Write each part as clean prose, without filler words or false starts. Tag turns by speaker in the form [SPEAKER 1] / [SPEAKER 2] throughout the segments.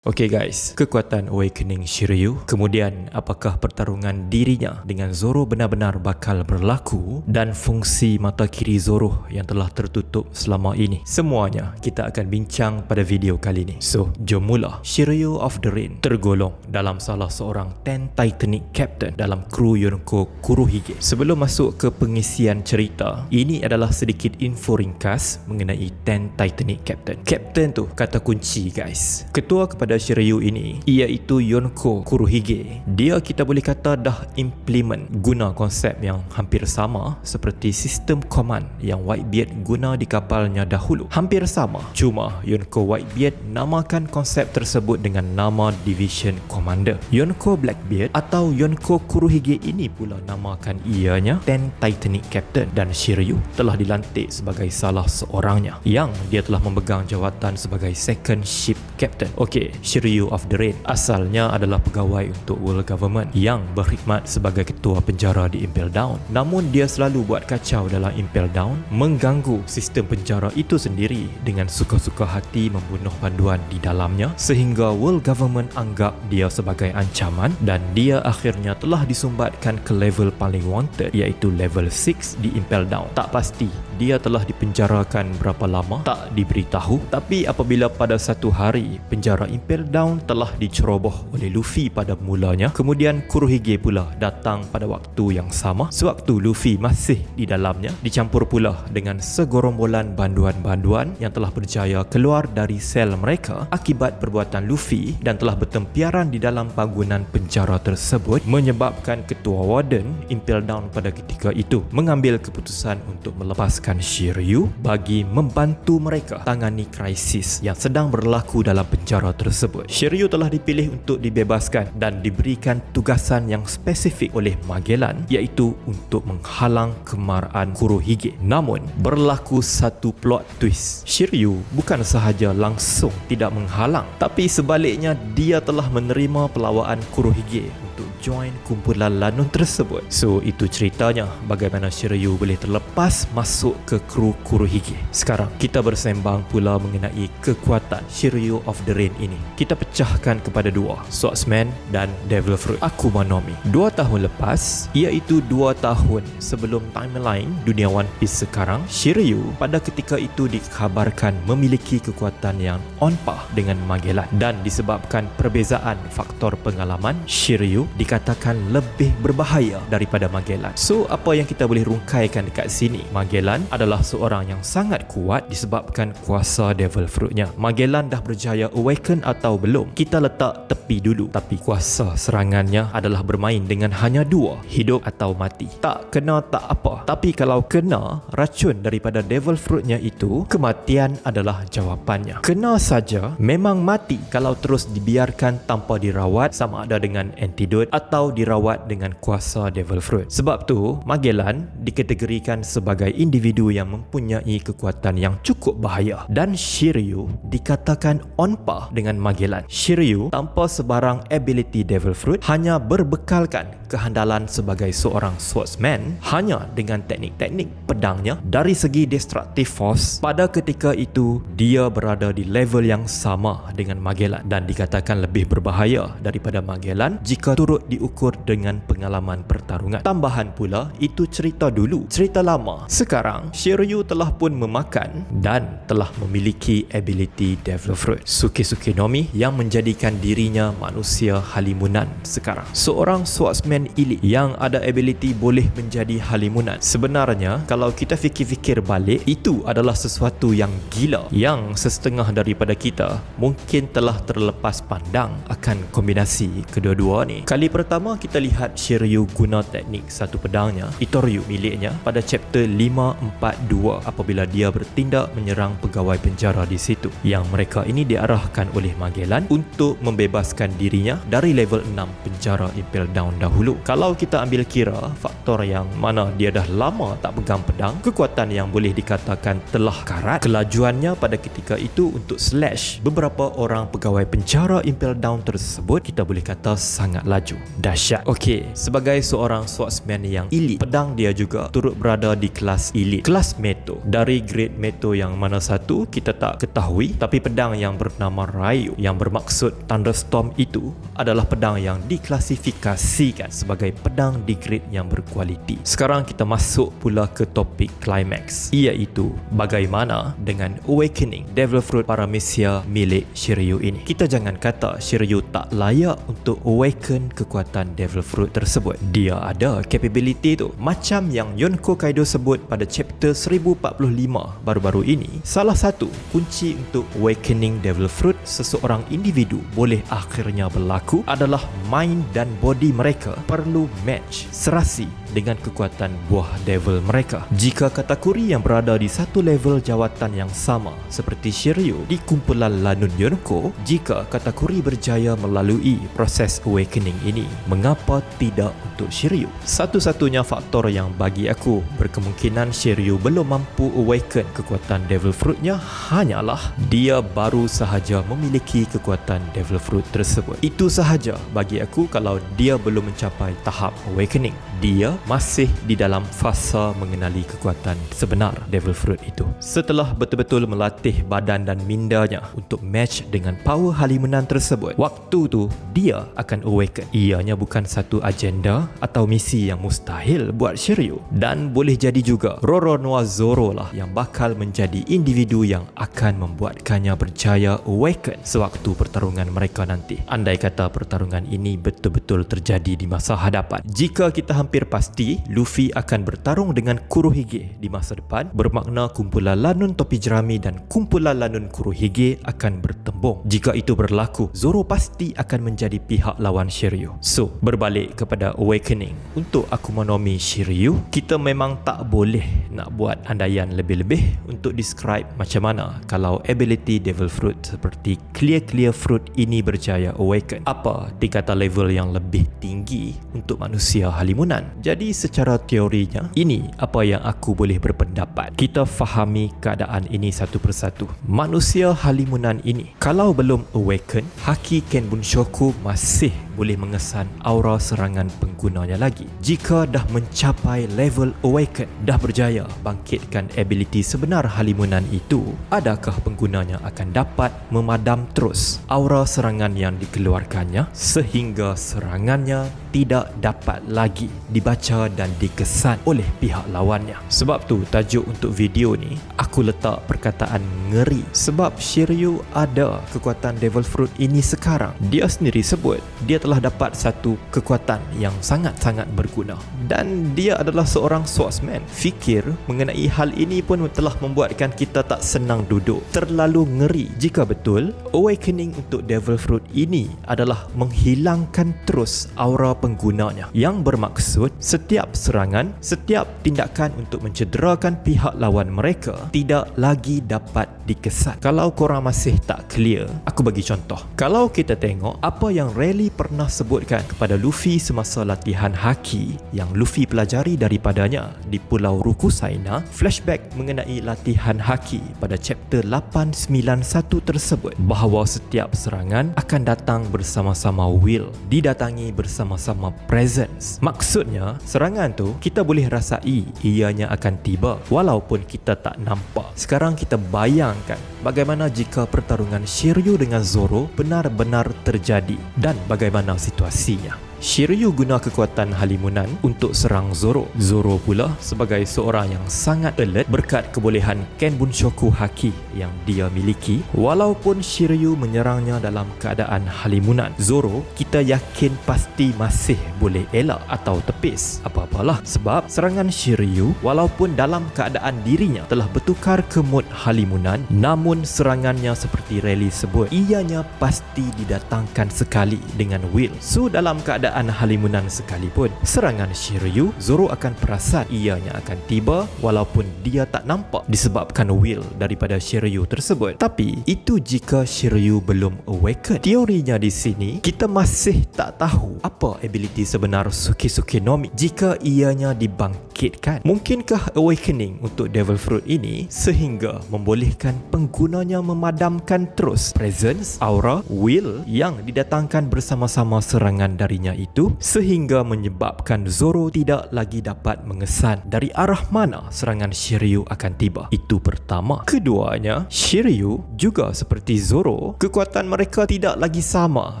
[SPEAKER 1] Okay guys, kekuatan Awakening Shiryu, kemudian apakah pertarungan dirinya dengan Zoro benar-benar bakal berlaku dan fungsi mata kiri Zoro yang telah tertutup selama ini. Semuanya kita akan bincang pada video kali ini. So, jom mula. Shiryu of the Rain tergolong dalam salah seorang Ten Titanic Captain dalam kru Yonko Kurohige. Sebelum masuk ke pengisian cerita, ini adalah sedikit info ringkas mengenai Ten Titanic Captain. Captain tu kata kunci guys. Ketua kepada Shiryu ini iaitu Yonko Kurohige. Dia kita boleh kata dah implement guna konsep yang hampir sama seperti sistem command yang Whitebeard guna di kapalnya dahulu. Hampir sama, cuma Yonko Whitebeard namakan konsep tersebut dengan nama Division Commander. Yonko Blackbeard atau Yonko Kurohige ini pula namakan ianya Ten Titanic Captain, dan Shiryu telah dilantik sebagai salah seorangnya yang dia telah memegang jawatan sebagai Second Ship Captain. Okey, Shiryu of the Rain asalnya adalah pegawai untuk World Government yang berkhidmat sebagai ketua penjara di Impel Down. Namun dia selalu buat kacau dalam Impel Down, mengganggu sistem penjara itu sendiri dengan suka-suka hati membunuh panduan di dalamnya, sehingga World Government anggap dia sebagai ancaman dan dia akhirnya telah disumbatkan ke level paling wanted iaitu level 6 di Impel Down. Tak pasti dia telah dipenjarakan berapa lama, tak diberitahu, tapi apabila pada satu hari penjara Impel Down telah diceroboh oleh Luffy pada mulanya, kemudian Kurohige pula datang pada waktu yang sama, sewaktu Luffy masih di dalamnya, dicampur pula dengan segorombolan banduan-banduan yang telah berjaya keluar dari sel mereka akibat perbuatan Luffy dan telah bertempiaran di dalam bangunan penjara tersebut, menyebabkan ketua warden Impel Down pada ketika itu mengambil keputusan untuk melepaskan Shiryu bagi membantu mereka tangani krisis yang sedang berlaku dalam penjara tersebut. Shiryu telah dipilih untuk dibebaskan dan diberikan tugasan yang spesifik oleh Magellan, iaitu untuk menghalang kemarahan Kurohige. Namun, berlaku satu plot twist. Shiryu bukan sahaja langsung tidak menghalang, tapi sebaliknya dia telah menerima pelawaan Kurohige untuk join kumpulan lanun tersebut. So, itu ceritanya bagaimana Shiryu boleh terlepas masuk ke kru Kurohige. Sekarang, kita bersembang pula mengenai kekuatan Shiryu of the Rain ini. Kita pecahkan kepada dua, Swordsman dan Devil Fruit Akuma no Mi. 2 tahun lepas, iaitu 2 tahun sebelum timeline dunia One Piece sekarang, Shiryu pada ketika itu dikabarkan memiliki kekuatan yang on par dengan Magellan, dan disebabkan perbezaan faktor pengalaman, Shiryu dikatakan lebih berbahaya daripada Magellan. So, apa yang kita boleh rungkaikan dekat sini? Magellan adalah seorang yang sangat kuat disebabkan kuasa Devil Fruitnya. Magellan dah berjaya awaken atau belum, kita letak tepi dulu, tapi kuasa serangannya adalah bermain dengan hanya 2, hidup atau mati. Tak kena tak apa, tapi kalau kena racun daripada Devil Fruitnya itu, kematian adalah jawapannya. Kena saja memang mati kalau terus dibiarkan tanpa dirawat, sama ada dengan antidote atau dirawat dengan kuasa Devil Fruit. Sebab tu Magellan dikategorikan sebagai individu yang mempunyai kekuatan yang cukup bahaya, dan Shiryu dikatakan on par dengan Magellan. Shiryu tanpa sebarang ability Devil Fruit, hanya berbekalkan kehandalan sebagai seorang swordsman hanya dengan teknik-teknik pedangnya. Dari segi destructive force, pada ketika itu dia berada di level yang sama dengan Magellan dan dikatakan lebih berbahaya daripada Magellan jika turut diukur dengan pengalaman pertarungan. Tambahan pula, itu cerita dulu, cerita lama. Sekarang Shiryu telah pun memakan dan telah memiliki ability Devil Fruit Suke-Suke no Mi yang menjadikan dirinya manusia halimunan sekarang. Seorang swordsman elite yang ada ability boleh menjadi halimunan. Sebenarnya kalau kita fikir-fikir balik, itu adalah sesuatu yang gila yang sesetengah daripada kita mungkin telah terlepas pandang akan kombinasi kedua-dua ni. Kali pertama kita lihat Shiryu guna teknik satu pedangnya, Itoryu miliknya, pada chapter 542 apabila dia bertindak menyerang pegawai penjara di situ, yang mereka ini diarahkan oleh Magellan untuk membebaskan dirinya dari level 6 penjara Impel Down dahulu. Kalau kita ambil kira faktor yang mana dia dah lama tak pegang pedang, kekuatan yang boleh dikatakan telah karat, kelajuannya pada ketika itu untuk slash beberapa orang pegawai penjara Impel Down tersebut kita boleh kata sangat laju. laju. Dahsyat. Okey, sebagai seorang swordsman yang elite, pedang dia juga turut berada di kelas elite, kelas Meto. Dari grade Meto yang mana satu kita tak ketahui, tapi pedang yang bernama Ryu yang bermaksud Thunderstorm itu adalah pedang yang diklasifikasikan sebagai pedang di grade yang berkualiti. Sekarang kita masuk pula ke topik climax, iaitu bagaimana dengan awakening Devil Fruit Paramecia milik Shiryu ini. Kita jangan kata Shiryu tak layak untuk awaken kekuatan Devil Fruit tersebut. Dia ada capability tu. Macam yang Yonko Kaido sebut pada chapter 1045 baru-baru ini, salah satu kunci untuk awakening Devil Fruit seseorang individu boleh akhirnya berlaku adalah mind dan body mereka perlu match, serasi dengan kekuatan buah devil mereka. Jika katakuri yang berada di satu level jawatan yang sama seperti Shiryu di kumpulan Lanun Yonko, jika katakuri berjaya melalui proses awakening ini, mengapa tidak untuk Shiryu? Satu-satunya faktor yang bagi aku berkemungkinan Shiryu belum mampu awaken kekuatan Devil Fruitnya hanyalah dia baru sahaja memiliki kekuatan Devil Fruit tersebut. Itu sahaja bagi aku. Kalau dia belum mencapai tahap awakening, dia masih di dalam fasa mengenali kekuatan sebenar Devil Fruit itu. Setelah betul-betul melatih badan dan mindanya untuk match dengan power halimunan tersebut, waktu tu dia akan awaken. Ianya bukan satu agenda atau misi yang mustahil buat Shiryu, dan boleh jadi juga Roronoa Zoro lah yang bakal menjadi individu yang akan membuatkannya berjaya awaken sewaktu pertarungan mereka nanti. Andai kata pertarungan ini betul-betul terjadi di masa hadapan, jika kita hampir pasti Luffy akan bertarung dengan Kurohige di masa depan, bermakna kumpulan Lanun Topi Jerami dan kumpulan Lanun Kurohige akan bertembung. Jika itu berlaku, Zoro pasti akan menjadi pihak lawan Shiryu. So, berbalik kepada awakening, untuk Akuma no Mi Shiryu, kita memang tak boleh nak buat andaian lebih-lebih untuk describe macam mana kalau ability Devil Fruit seperti Clear Fruit ini berjaya awaken. Apa dikata level yang lebih tinggi untuk manusia halimunan? Jadi secara teorinya, ini apa yang aku boleh berpendapat. Kita fahami keadaan ini satu persatu. Manusia halimunan ini, kalau belum awaken, Haki Ken Bunshoku masih boleh mengesan aura serangan penggunanya lagi. Jika dah mencapai level awaken, dah berjaya bangkitkan ability sebenar halimunan itu, adakah penggunanya akan dapat memadam terus aura serangan yang dikeluarkannya sehingga serangannya tidak dapat lagi dibaca dan dikesan oleh pihak lawannya? Sebab tu tajuk untuk video ni aku letak perkataan ngeri, sebab Shiryu ada kekuatan Devil Fruit ini sekarang. Dia sendiri sebut dia telah dapat satu kekuatan yang sangat-sangat berguna, dan dia adalah seorang swordsman. Fikir mengenai hal ini pun telah membuatkan kita tak senang duduk. Terlalu ngeri jika betul awakening untuk Devil Fruit ini adalah menghilangkan terus aura penggunanya, yang bermaksud setiap serangan, setiap tindakan untuk mencederakan pihak lawan mereka tidak lagi dapat dikesan. Kalau korang masih tak clear, aku bagi contoh. Kalau kita tengok apa yang Rayleigh pernah sebutkan kepada Luffy semasa latihan Haki yang Luffy pelajari daripadanya di Pulau Rukusaina, flashback mengenai latihan Haki pada chapter 891 tersebut, bahawa setiap serangan akan datang bersama-sama will, didatangi bersama-sama presence. Maksudnya, serangan tu kita boleh rasai ianya akan tiba walaupun kita tak nampak. Sekarang kita bayangkan bagaimana jika pertarungan Shiryu dengan Zoro benar-benar terjadi, dan bagaimana situasinya. Shiryu guna kekuatan halimunan untuk serang Zoro. Zoro pula sebagai seorang yang sangat alert berkat kebolehan Ken Bunshoku Haki yang dia miliki. Walaupun Shiryu menyerangnya dalam keadaan halimunan, Zoro kita yakin pasti masih boleh elak atau tepis apa-apalah, sebab serangan Shiryu walaupun dalam keadaan dirinya telah bertukar ke mod halimunan, namun serangannya seperti Rayleigh sebut, ianya pasti didatangkan sekali dengan will. So dalam keadaan halimunan sekalipun, serangan Shiryu, Zoro akan perasan ianya akan tiba walaupun dia tak nampak disebabkan will daripada Shiryu tersebut. Tapi itu jika Shiryu belum awaken. Teorinya di sini kita masih tak tahu apa ability sebenar Suke no Mi jika ianya dibangkitkan. Mungkinkah awakening untuk Devil Fruit ini sehingga membolehkan penggunanya memadamkan terus presence, aura, will yang didatangkan bersama-sama serangan darinya itu sehingga menyebabkan Zoro tidak lagi dapat mengesan dari arah mana serangan Shiryu akan tiba. Itu pertama. Keduanya, Shiryu juga seperti Zoro, kekuatan mereka tidak lagi sama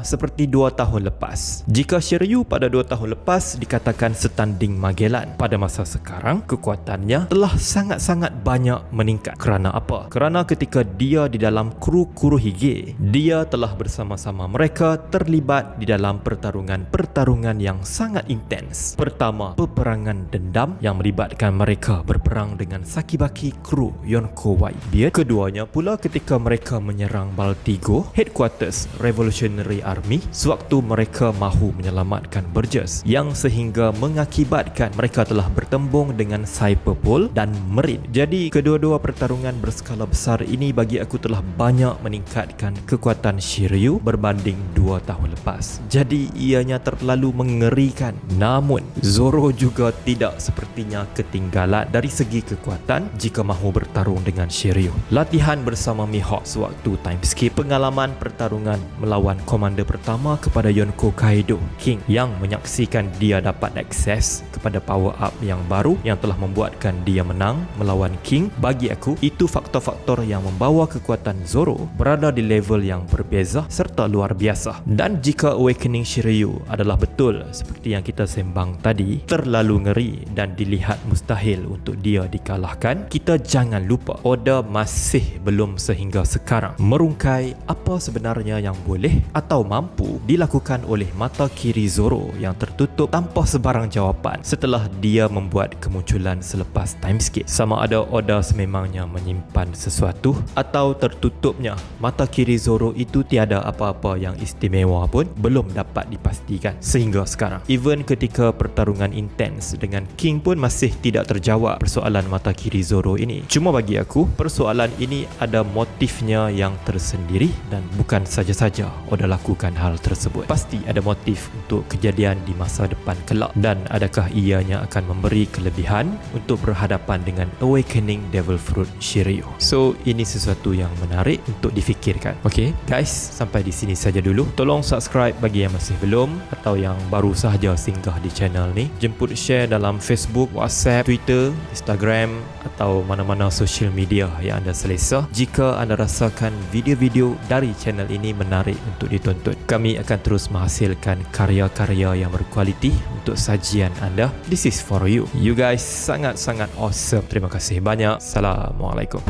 [SPEAKER 1] seperti 2 tahun lepas. Jika Shiryu pada 2 tahun lepas dikatakan setanding Magellan, pada masa sekarang kekuatannya telah sangat-sangat banyak meningkat. Kerana apa? Kerana ketika dia di dalam kru Kurohige, dia telah bersama-sama mereka terlibat di dalam pertarungan yang sangat intens. Pertama, peperangan dendam yang melibatkan mereka berperang dengan Sakibaki kru Yonko Whitebeard. Keduanya pula ketika mereka menyerang Baltigo, headquarters Revolutionary Army, sewaktu mereka mahu menyelamatkan Burgess, yang sehingga mengakibatkan mereka telah bertembung dengan Cyberpol dan Marine. Jadi kedua-dua pertarungan berskala besar ini bagi aku telah banyak meningkatkan kekuatan Shiryu berbanding 2 tahun lepas. Jadi ianya terlalu mengerikan. Namun Zoro juga tidak sepertinya ketinggalan dari segi kekuatan jika mahu bertarung dengan Shiryu. Latihan bersama Mihawk sewaktu time skip, pengalaman pertarungan melawan komander pertama kepada Yonko Kaido, King, yang menyaksikan dia dapat akses kepada power up yang baru yang telah membuatkan dia menang melawan King. Bagi aku, itu faktor-faktor yang membawa kekuatan Zoro berada di level yang berbeza serta luar biasa. Dan jika Awakening Shiryu adalah betul seperti yang kita sembang tadi, terlalu ngeri dan dilihat mustahil untuk dia dikalahkan, kita jangan lupa Oda masih belum sehingga sekarang merungkai apa sebenarnya yang boleh atau mampu dilakukan oleh mata kiri Zoro yang tertutup tanpa sebarang jawapan setelah dia membuat kemunculan selepas time skip. Sama ada Oda sememangnya menyimpan sesuatu atau tertutupnya mata kiri Zoro itu tiada apa-apa yang istimewa pun belum dapat dipastikan sehingga sekarang. Even ketika pertarungan intens dengan King pun masih tidak terjawab persoalan mata kiri Zoro ini. Cuma bagi aku, persoalan ini ada motifnya yang tersendiri dan bukan saja-saja Oda lakukan hal tersebut. Pasti ada motif untuk kejadian di masa depan kelak, dan adakah ianya akan memberi kelebihan untuk berhadapan dengan Awakening Devil Fruit Shiryu. So ini sesuatu yang menarik untuk difikirkan. Okay guys, sampai di sini saja dulu. Tolong subscribe bagi yang masih belum atau yang baru sahaja singgah di channel ni. Jemput share dalam Facebook, WhatsApp, Twitter, Instagram atau mana-mana social media yang anda selesa jika anda rasakan video-video dari channel ini menarik untuk ditonton. Kami akan terus menghasilkan karya-karya yang berkualiti untuk sajian anda. This is for you. You guys sangat-sangat awesome. Terima kasih banyak. Assalamualaikum.